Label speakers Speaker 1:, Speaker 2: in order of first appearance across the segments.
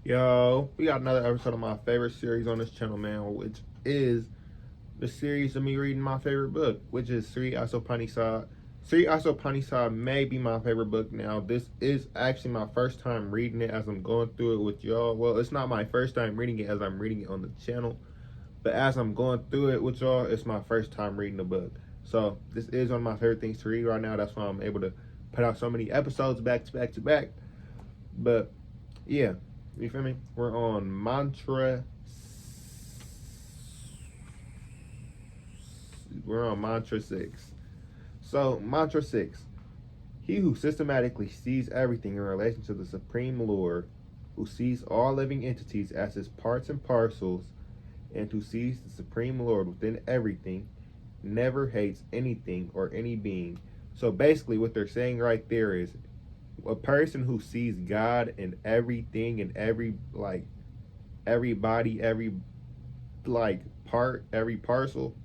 Speaker 1: Yo, we got another episode of my favorite series on this channel, man, which is the series of me reading my favorite book, which is Sri Isopanisad. Sri Isopanisad may be my favorite book now. This is actually my first time reading it as I'm going through it with y'all. Well, it's not my first time reading it as I'm reading it on the channel, but as I'm going through it with y'all, it's my first time reading the book. So this is one of my favorite things to read right now. That's why I'm able to put out so many episodes back to back to back. But yeah, you feel me? We're on mantra 6. So mantra 6. He who systematically sees everything in relation to the Supreme Lord, who sees all living entities as his parts and parcels, and who sees the Supreme Lord within everything, never hates anything or any being. So basically what they're saying right there is a person who sees God in everything and everybody, every part, every parcel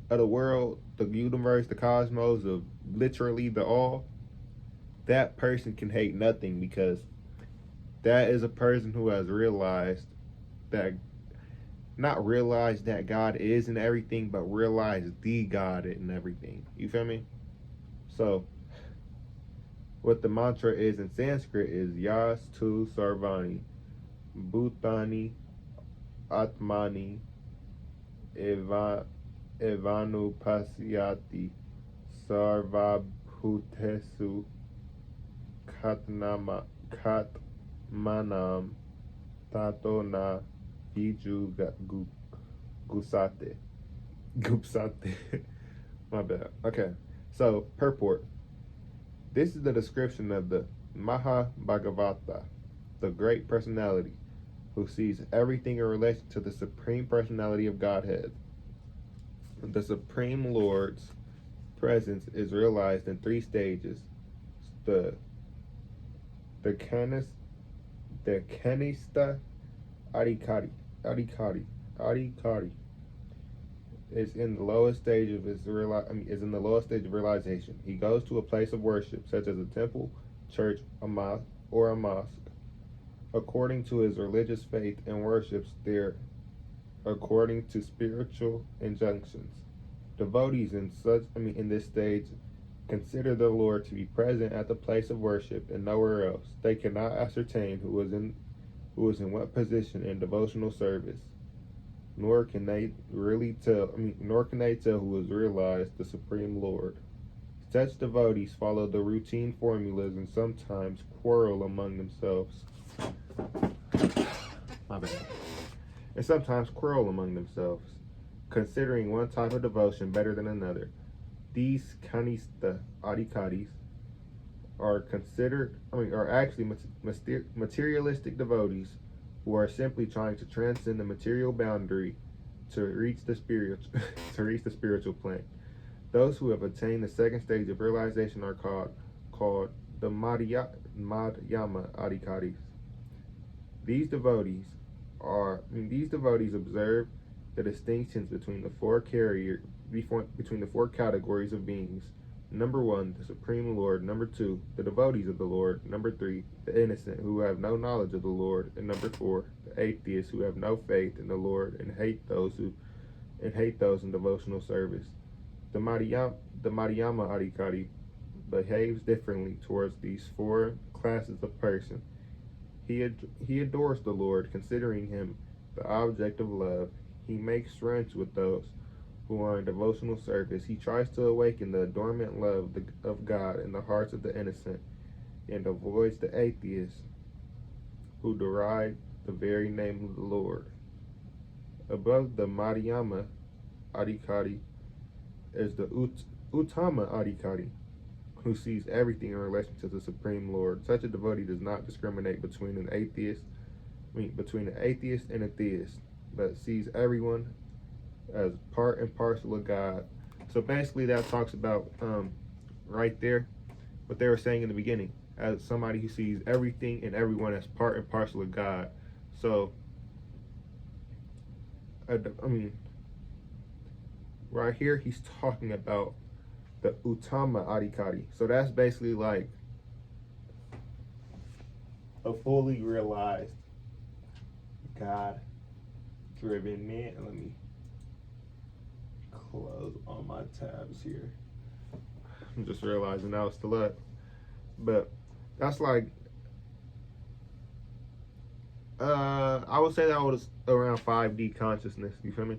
Speaker 1: of the world, the universe, the cosmos, of literally the all, that person can hate nothing, because that is a person who has realized that, not realized that God is in everything, but realized the God in everything. You feel me? So what the mantra is in Sanskrit is Yas Tu Sarvani Bhutani Atmani Eva Evanupasyati Sarvabhutesu Katmanam Tato na Viju Gusate. Gupsate. My bad. Okay. So, purport. This is the description of the Maha-Bhagavata, the great personality, who sees everything in relation to the Supreme Personality of Godhead. The Supreme Lord's presence is realized in 3 stages. The the canis the canista adhikari is in the lowest stage of realization. He goes to a place of worship, such as a temple, church, a mosque, according to his religious faith, and worships there according to spiritual injunctions. Devotees in this stage consider the Lord to be present at the place of worship and nowhere else. They cannot ascertain who is in what position in devotional service, nor can they tell who has realized the Supreme Lord. Such devotees follow the routine formulas and sometimes quarrel among themselves. My bad. Considering one type of devotion better than another. These kanista adhikaris are actually materialistic devotees who are simply trying to transcend the material boundary to reach the spiritual plane. Those who have attained the second stage of realization are called the Madhyama adhikaris. These devotees observe the distinctions between the four categories of beings. Number 1, the Supreme Lord. Number 2, the devotees of the Lord. Number 3, the innocent who have no knowledge of the Lord. And number 4, the atheists who have no faith in the Lord and hate those in devotional service. The Madhyama Adhikari behaves differently towards these 4 classes of person. He adores the Lord, considering him the object of love. He makes friends with those who are in devotional service. He tries to awaken the dormant love of God in the hearts of the innocent, and avoids the atheists who deride the very name of the Lord. Above the Madhyama Adhikari is the Uttama Adhikari, who sees everything in relation to the Supreme Lord. Such a devotee does not discriminate between an atheist and a theist, but sees everyone as part and parcel of God. So basically that talks about right there what they were saying in the beginning, as somebody who sees everything and everyone as part and parcel of God. So right here he's talking about the Uttama Adhikari. So that's basically like a fully realized God driven man. Let me close all my tabs here. I'm just realizing I was still up. But that's like I would say that was around 5D consciousness, you feel me?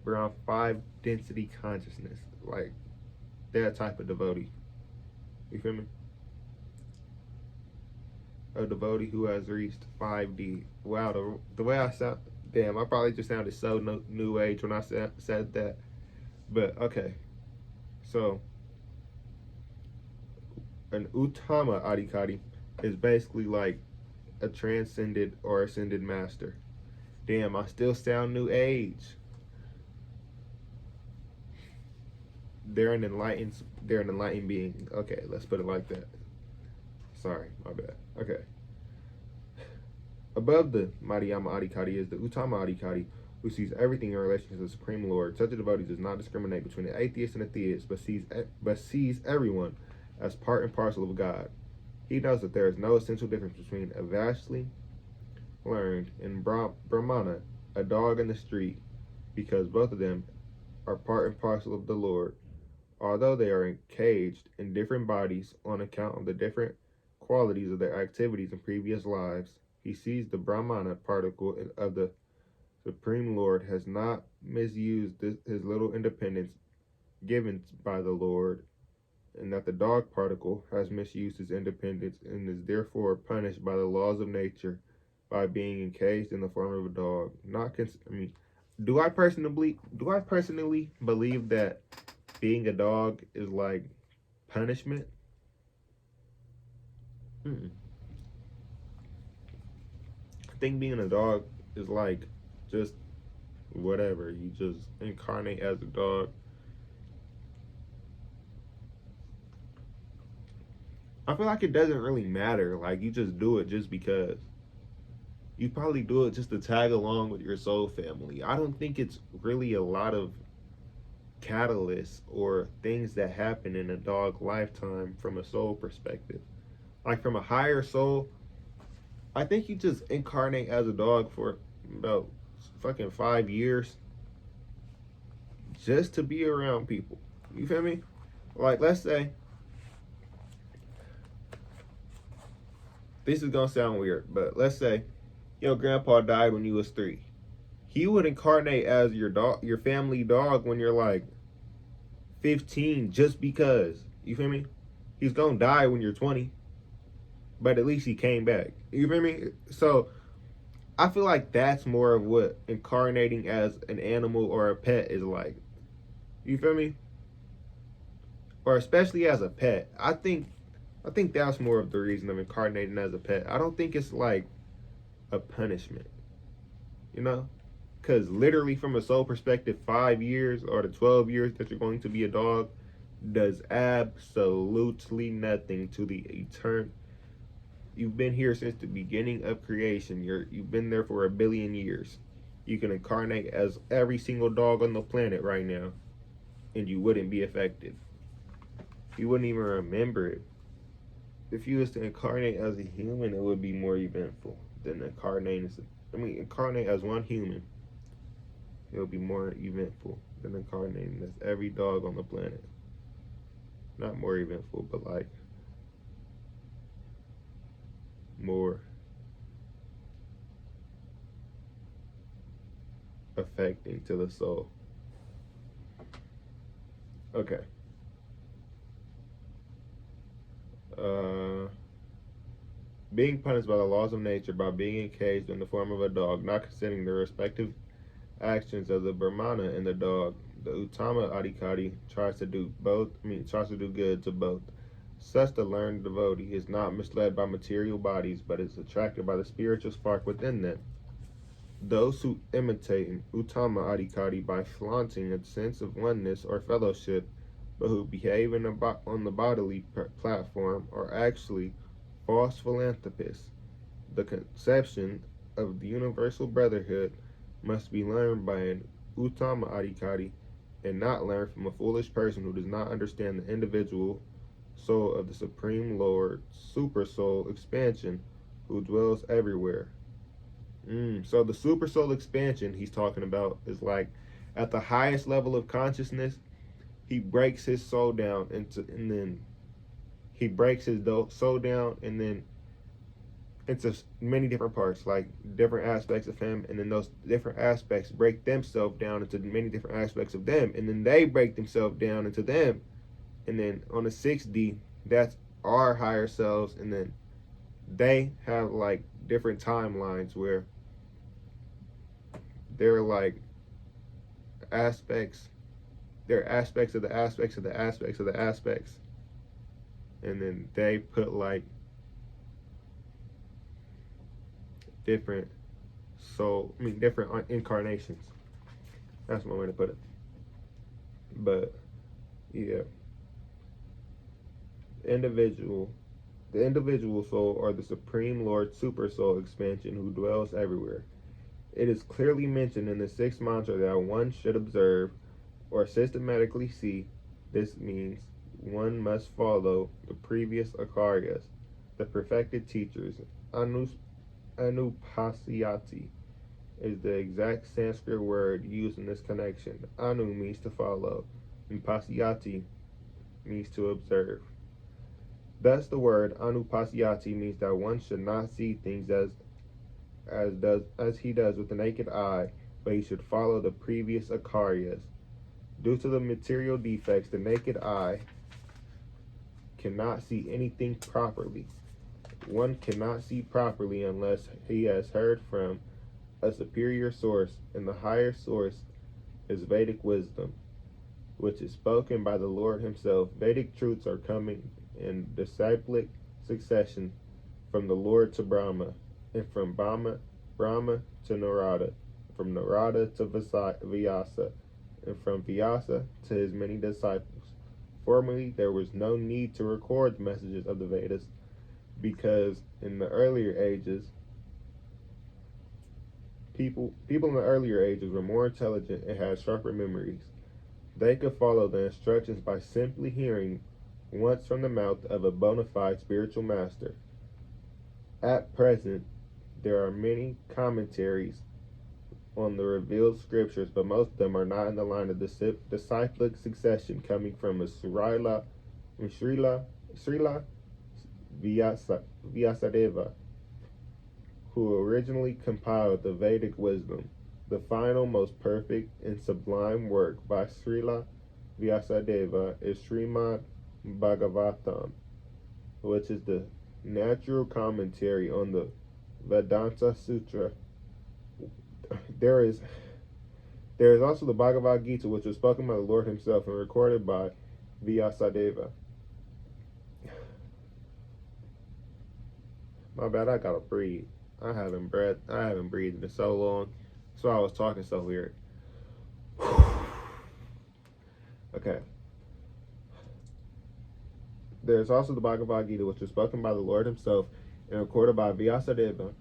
Speaker 1: Around 5 density consciousness. Like that type of devotee. You feel me? A devotee who has reached 5D. Wow, the way I sound, damn, I probably just sounded so new age when I said that. But okay, so an Uttama Adhikari is basically like a transcended or ascended master. Damn, I still sound new age. They're an enlightened being. Okay, let's put it like that. Sorry, my bad. Okay. Above the Madhyama Adhikari is the Uttama Adhikari, who sees everything in relation to the Supreme Lord. Such a devotee does not discriminate between the atheist and the theist, but sees everyone as part and parcel of God. He knows that there is no essential difference between a vastly learned and Brahmana, a dog in the street, because both of them are part and parcel of the Lord. Although they are encaged in different bodies on account of the different qualities of their activities in previous lives, he sees the Brahmana particle of the Supreme Lord has not misused his little independence given by the Lord, and that the dog particle has misused his independence and is therefore punished by the laws of nature by being encaged in the form of a dog. Do I personally believe that being a dog is like punishment? Mm-mm. I think being a dog is like just whatever. You just incarnate as a dog. I feel like it doesn't really matter. Like you just do it just because. You probably do it just to tag along with your soul family. I don't think it's really a lot of catalysts or things that happen in a dog lifetime from a soul perspective. Like from a higher soul, I think you just incarnate as a dog for about fucking 5 years just to be around people. You feel me? Like, let's say, this is gonna sound weird, but let's say your grandpa died when you was 3. He would incarnate as your dog, your family dog, when you're like 15, just because. You feel me? He's gonna die when you're 20, but at least he came back. You feel me? So I feel like that's more of what incarnating as an animal or a pet is like. You feel me? Or especially as a pet. I think that's more of the reason of incarnating as a pet. I don't think it's like a punishment. You know? Because literally from a soul perspective, 5 years or the 12 years that you're going to be a dog does absolutely nothing to the eternal. You've been here since the beginning of creation. You've been there for 1 billion years. You can incarnate as every single dog on the planet right now, and you wouldn't be affected. You wouldn't even remember it. If you was to incarnate as a human, it would be more eventful than incarnate as one human. It would be more eventful than incarnating as every dog on the planet. Not more eventful, but like more affecting to the soul. Okay. Being punished by the laws of nature by being encaged in the form of a dog, not considering the respective actions of the Brahmana and the dog, the Uttama Adhikari tries to do good to both. Such the learned devotee is not misled by material bodies, but is attracted by the spiritual spark within them. Those who imitate an Uttama Adhikari by flaunting a sense of oneness or fellowship, but who behave on the bodily platform, are actually false philanthropists. The conception of the universal brotherhood must be learned by an Uttama Adhikari and not learned from a foolish person who does not understand the individual soul of the Supreme Lord, super soul expansion, who dwells everywhere. So the super soul expansion he's talking about is like at the highest level of consciousness, he breaks his soul down and then he breaks his soul down and then into many different parts, like different aspects of him, and then those different aspects break themselves down into many different aspects of them, and then they break themselves down into them, and then on the 6D, that's our higher selves, and then they have like different timelines where they're like aspects, they're aspects of the aspects of the aspects of the aspects, and then they put like different different incarnations. That's one way to put it. But yeah, individual the individual soul or the Supreme Lord Super Soul expansion who dwells everywhere. It is clearly mentioned in the sixth mantra that one should observe or systematically see. This means one must follow the previous Acharyas, the perfected teachers. Anupasyati is the exact Sanskrit word used in this connection. Anu means to follow, and pasyati means to observe. Thus, the word anupasyati means that one should not see things as he does with the naked eye, but he should follow the previous Acharyas. Due to the material defects, the naked eye cannot see anything properly. One cannot see properly unless he has heard from a superior source, and the higher source is Vedic wisdom, which is spoken by the Lord himself. Vedic truths are coming in disciplic succession from the Lord to Brahma, and from Brahma to Narada, from Narada to Vyasa, and from Vyasa to his many disciples. Formerly, there was no need to record the messages of the Vedas because in the earlier ages, people in the earlier ages were more intelligent and had sharper memories. They could follow the instructions by simply hearing once from the mouth of a bona fide spiritual master. At present, there are many commentaries on the revealed scriptures, but most of them are not in the line of disciplic succession coming from a Srila Vyasadeva, who originally compiled the Vedic wisdom. The final, most perfect, and sublime work by Srila Vyasadeva is Srimad Bhagavatam, which is the natural commentary on the Vedanta Sutra. There is also the Bhagavad Gita, which was spoken by the Lord himself and recorded by Vyasadeva. My bad, I gotta breathe. I haven't breathed in so long. So I was talking so weird. Okay. There's also the Bhagavad Gita, which was spoken by the Lord himself and recorded by Vyasadeva.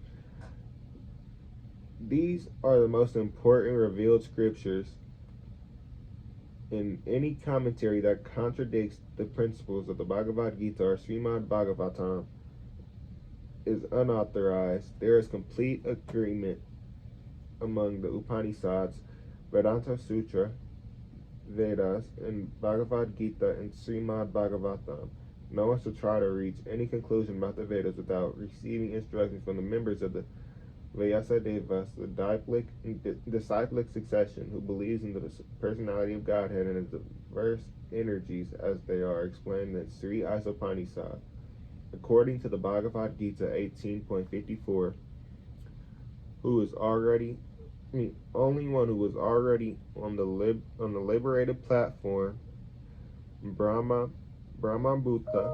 Speaker 1: These are the most important revealed scriptures, in any commentary that contradicts the principles of the Bhagavad Gita or Srimad Bhagavatam is unauthorized. There is complete agreement among the Upanishads, Vedanta Sutra, Vedas, and Bhagavad Gita and Srimad Bhagavatam. No one should try to reach any conclusion about the Vedas without receiving instructions from the members of the Vyasadevas, the disciplic succession, who believes in the personality of Godhead and its diverse energies as they are explained in Sri Isopanisad. According to the Bhagavad Gita 18.54, only one who was already on the liberated platform, Brahma Bhuta.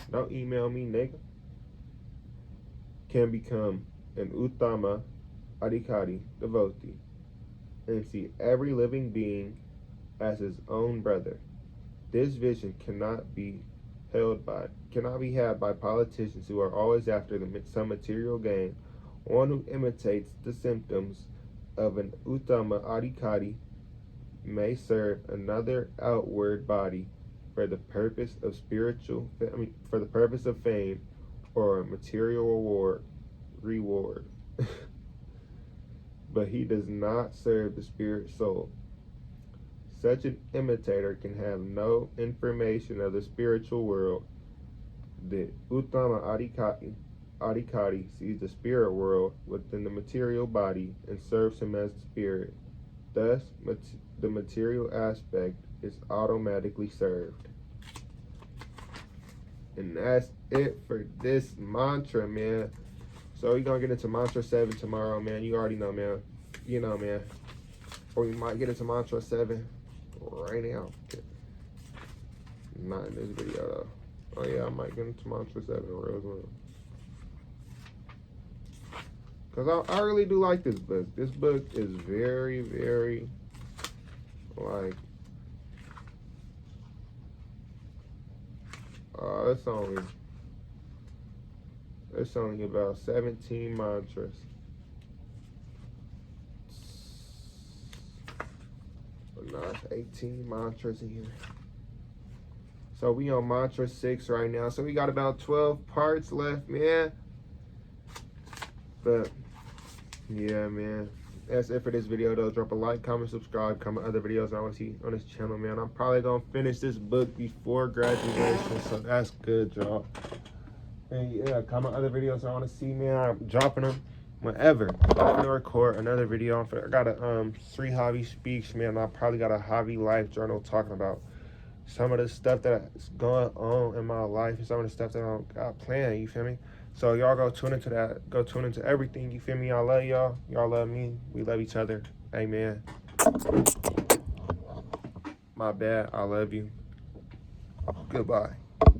Speaker 1: Don't email me, nigga. Can become an Uttama Adhikari devotee and see every living being as his own brother. This vision cannot be had by politicians who are always after some material gain. One who imitates the symptoms of an Uttama Adhikari may serve another outward body for the purpose of fame or a material reward. But he does not serve the spirit soul. Such an imitator can have no information of the spiritual world. The Uttama Adhikari sees the spirit world within the material body and serves him as the spirit. Thus, the material aspect is automatically served. And that's it for this mantra, man. So we're going to get into mantra 7 tomorrow, man. You already know, man. You know, man. Or we might get into mantra 7 right now. Not in this video, though. Oh, yeah, I might get into mantra 7 real soon. Because I really do like this book. This book is very, very, like, it's only about 17 mantras. No, it's 18 mantras in here. So we on mantra 6 right now. So we got about 12 parts left, man. But yeah, man. That's it for this video, though. Drop a like, comment, subscribe, comment other videos I want to see on this channel, man. I'm probably going to finish this book before graduation, so that's good, y'all. And yeah, comment other videos I want to see, man. I'm dropping them whenever. I'm going to record another video. I got a 3 hobby speaks, man. I probably got a hobby life journal talking about some of the stuff that's going on in my life and some of the stuff that I got planned, you feel me? So y'all go tune into that. Go tune into everything, you feel me? I love y'all. Y'all love me. We love each other. Amen. My bad. I love you. Goodbye.